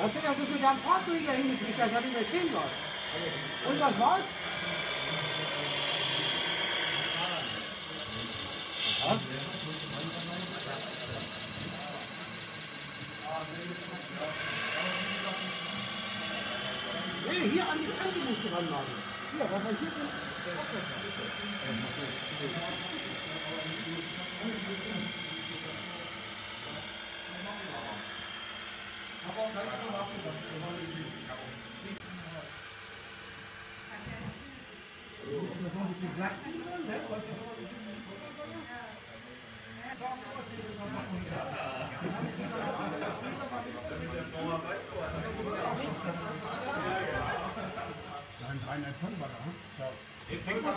Weißt du, das ist mit deinem Fahrstuhl hier hingekriegt, das hat ihn da stehen lassen. Und was war's? Ja. Nee, hier an die Kante musst du ranmachen. Hier, was man hier drin. Ein Tonnen war da. Ich denke mal,